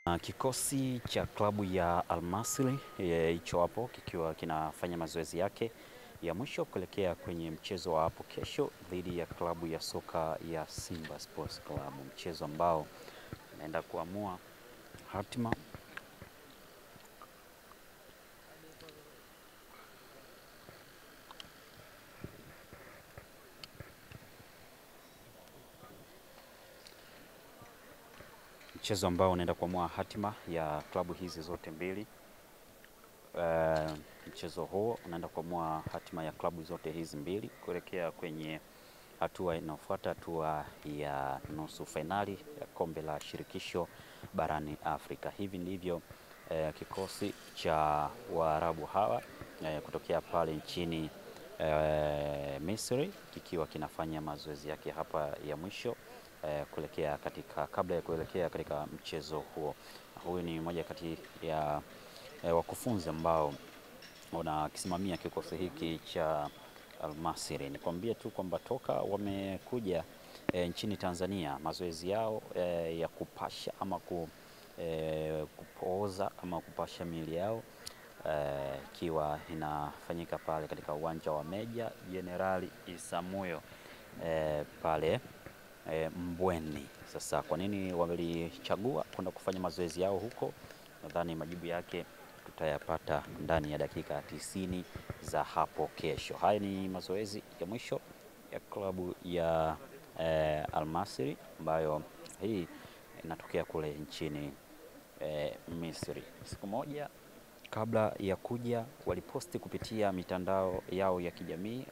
Kikosi cha klabu ya Al Masry hicho hapo kikiwa kinafanya mazoezi yake ya mwisho kuelekea kwenye mchezo wa hapo kesho dhidi ya klabu ya soka ya Simba Sports Club, mchezo ambao unaenda kuamua hatima ya klabu hizi zote mbili. Mchezo huo unaenda kuamua hatima ya klabu zote hizi mbili kuelekea kwenye hatua inayofuata, hatua ya nusu fainali ya kombe la shirikisho barani Afrika. Hivi ndivyo kikosi cha Waarabu hawa kutokea pale nchini Misri kikiwa kinafanya mazoezi yake hapa ya mwisho kabla ya kuelekea katika mchezo huo. Huyu ni mmoja kati ya wakufunzi ambao wanakisimamia kikosi hiki cha Al Masry. Nikwambie tu kwamba toka wamekuja nchini Tanzania, mazoezi yao ya kupasha ama kupooza ama kupasha miili yao ikiwa inafanyika pale katika uwanja wa Meja Jenerali Isamuhyo pale Mbweni. Sasa kwa nini wamelichagua kwenda kufanya mazoezi yao huko? Nadhani majibu yake tutayapata ndani ya dakika 90 za hapo kesho. Haya ni mazoezi ya mwisho ya klabu ya Al Masry ambayo hii inatokea kule nchini Misri. Siku moja kabla ya kuja waliposti kupitia mitandao yao ya kijamii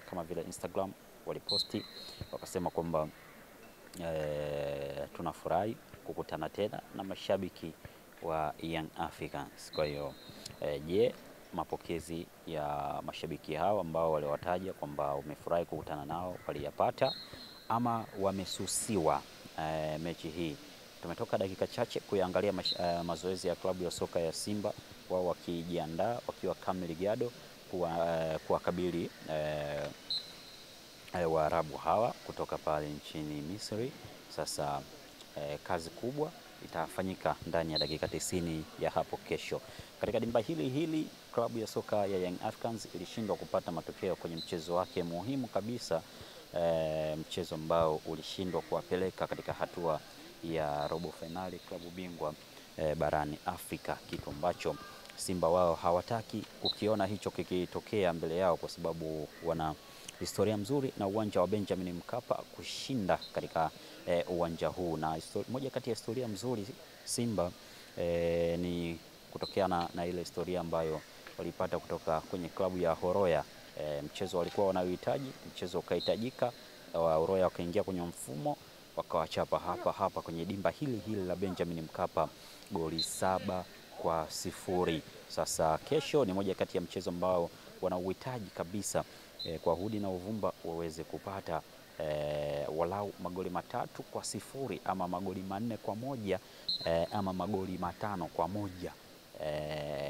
kama vile Instagram, waliposti wakasema kwamba tunafurahi kukutana tena na mashabiki wa Young Africans. Kwa hiyo mapokezi ya mashabiki hao ambao waliwataja kwamba umefurahi kukutana nao waliyapata ama wamesusiwa mechi hii? Tumetoka dakika chache kuangalia mazoezi ya klabu ya soka ya Simba, wao wakijiandaa wakiwa kamili gado kuwakabili Waarabu hawa kutoka pale nchini Misri. Sasa kazi kubwa itafanyika ndani ya dakika 90 ya hapo kesho. Katika dimba hili klabu ya soka ya Young Africans ilishindwa kupata matokeo kwenye mchezo wake muhimu kabisa, mchezo ambao ulishindwa kuwapeleka katika hatua ya robo finali klabu bingwa barani Afrika, kitu ambacho Simba wao hawataki kukiona hicho kikitokea mbele yao, kwa sababu wana historia mzuri na uwanja wa Benjamin Mkapa kushinda katika uwanja huu. Na moja kati ya historia mzuri Simba ni kutokea na ile historia ambayo walipata kutoka kwenye klabu ya Horoya. Mchezo walikuwa wanaohitaji, mchezo ukahitajika, Horoya wakaingia kwenye mfumo, wakawachapa hapa kwenye dimba hili la Benjamin Mkapa goli 7-0. Sasa kesho ni moja kati ya mchezo ambao wanauhitaji kabisa kwa hudi na uvumba waweze kupata walau magoli 3-0 ama magoli 4-1 ama magoli 5-1.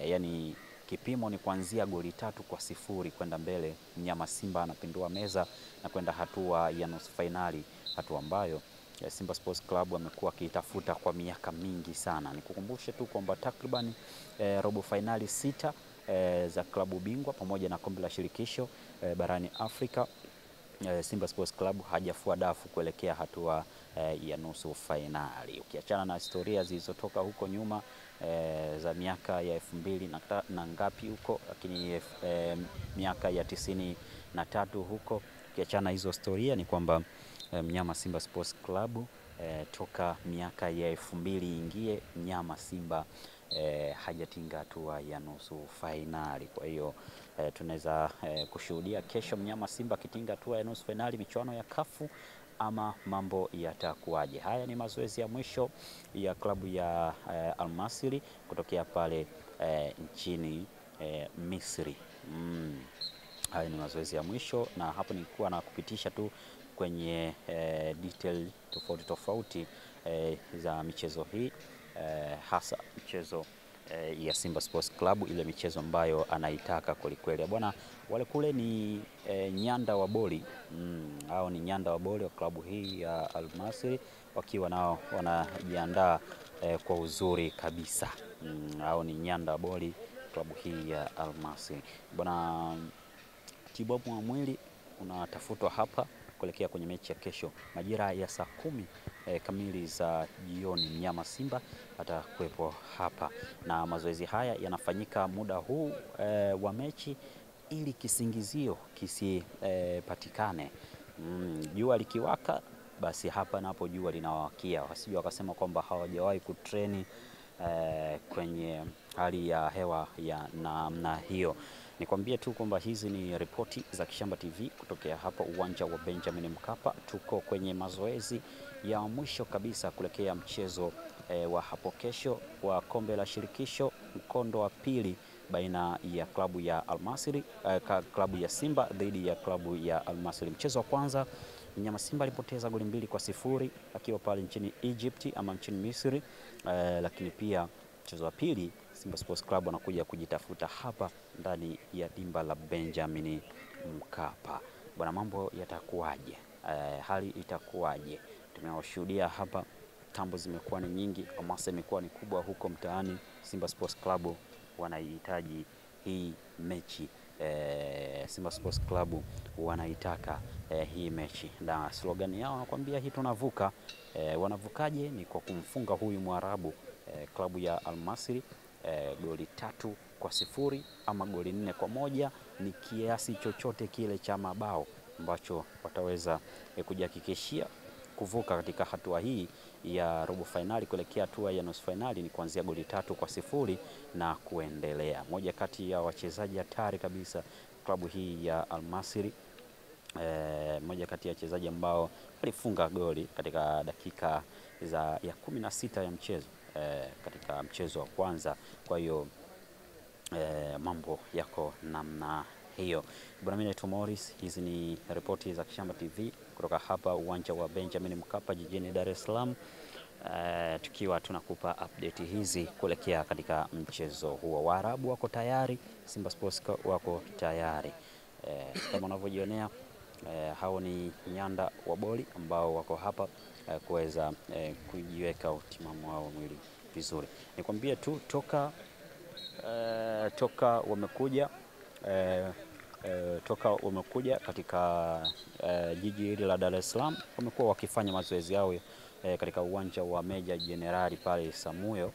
Yani kipimo ni kuanzia goli 3-0 kwenda mbele. Mnyama Simba anapindua meza na kwenda hatua ya nusu finali, hatua ambayo Simba Sports Club amekuwa akitafuta kwa miaka mingi sana. Nikukumbushe tu kwamba takriban robo finali 6 za klabu bingwa pamoja na kombe la shirikisho barani Afrika, Simba Sports Club hajafua dafu kuelekea hatua ya nusu finali. Ukiachana na historia zilizotoka huko nyuma za miaka ya 2000 na ngapi huko, lakini miaka ya 93 huko, ukiachana hizo historia ni kwamba mnyama Simba Sports Club toka miaka ya 2000 ingie mnyama Simba hajatinga hatua ya nusu finali. Kwa hiyo tunaweza kushuhudia kesho mnyama Simba kitinga hatua ya nusu finali michuano ya kafu, ama mambo yatakuwaje? Haya ni mazoezi ya mwisho ya klabu ya Al Masry kutokea pale nchini Misri. Haya ni mazoezi ya mwisho, na hapo nilikuwa na kupitisha tu kwenye detail tofauti za michezo hii, hasa mchezo ya Simba Sports Club, ile michezo ambayo anaitaka kwelikweli bwana. Wale kule ni Nyanda wa Boli, hao ni Nyanda wa Boli wa klabu hii ya Al Masry, wakiwa nao wanajiandaa kwa uzuri kabisa. Hao ni Nyanda wa Boli, klabu hii ya Al Masry bwana. Tibabu wa mwili unatafutwa hapa kuelekea kwenye mechi ya kesho majira ya saa 10 kamili za jioni. Mnyama Simba atakuwepo hapa, na mazoezi haya yanafanyika muda huu wa mechi ili kisingizio kisipatikane. Jua likiwaka basi hapa napo jua linawakia, wasije wakasema kwamba hawajawahi kutreni kwenye hali ya hewa ya namna hiyo. Nikwambie tu kwamba hizi ni ripoti za Kishamba TV kutokea hapa uwanja wa Benjamin Mkapa. Tuko kwenye mazoezi ya mwisho kabisa kuelekea mchezo wa hapo kesho wa kombe la shirikisho mkondo wa pili baina ya klabu ya Al Masry, klabu ya Simba dhidi ya klabu ya Al Masry. Mchezo wa kwanza Mnyama Simba alipoteza goli 2-0 akiwa pale nchini Egypt ama nchini Misri, lakini pia mchezo wa pili Simba Sports Club wanakuja kujitafuta hapa ndani ya dimba la Benjamin Mkapa. Bwana, mambo yatakuwaje? Hali itakuwaje? Tumewashuhudia hapa, tambo zimekuwa ni nyingi, hamasa imekuwa ni kubwa huko mtaani. Simba Sports Club wanahitaji hii mechi. Simba Sports Club wanaitaka hii mechi, na slogan yao wanakuambia hii tunavuka. Wanavukaje? Ni kwa kumfunga huyu Mwarabu klabu ya Al Masry goli 3-0 ama goli 4-1, ni kiasi chochote kile cha mabao ambacho wataweza kujihakikishia kuvuka katika hatua hii ya robo finali kuelekea hatua ya nusu finali. Ni kuanzia goli 3-0 na kuendelea. Moja kati ya wachezaji hatari kabisa klabu hii ya Al Masry, moja kati ya wachezaji ambao alifunga goli katika dakika ya 16 ya mchezo katika mchezo wa kwanza. Kwa hiyo mambo yako namna hiyo. Bwana, mimi naitwa Morris. Hizi ni ripoti za Kishamba TV kutoka hapa uwanja wa Benjamin Mkapa jijini Dar es Salaam, tukiwa tunakupa update hizi kuelekea katika mchezo huo. Waarabu wako tayari, Simba Sports wako tayari. Kama unavyojionea, hao ni Nyanda wa Boli ambao wako hapa kuweza kujiweka utimamu wao mwili vizuri. Nikwambie tu toka wamekuja katika jiji hili la Dar es Salaam, wamekuwa wakifanya mazoezi yao katika uwanja wa Meja Jenerali pale Samuyo.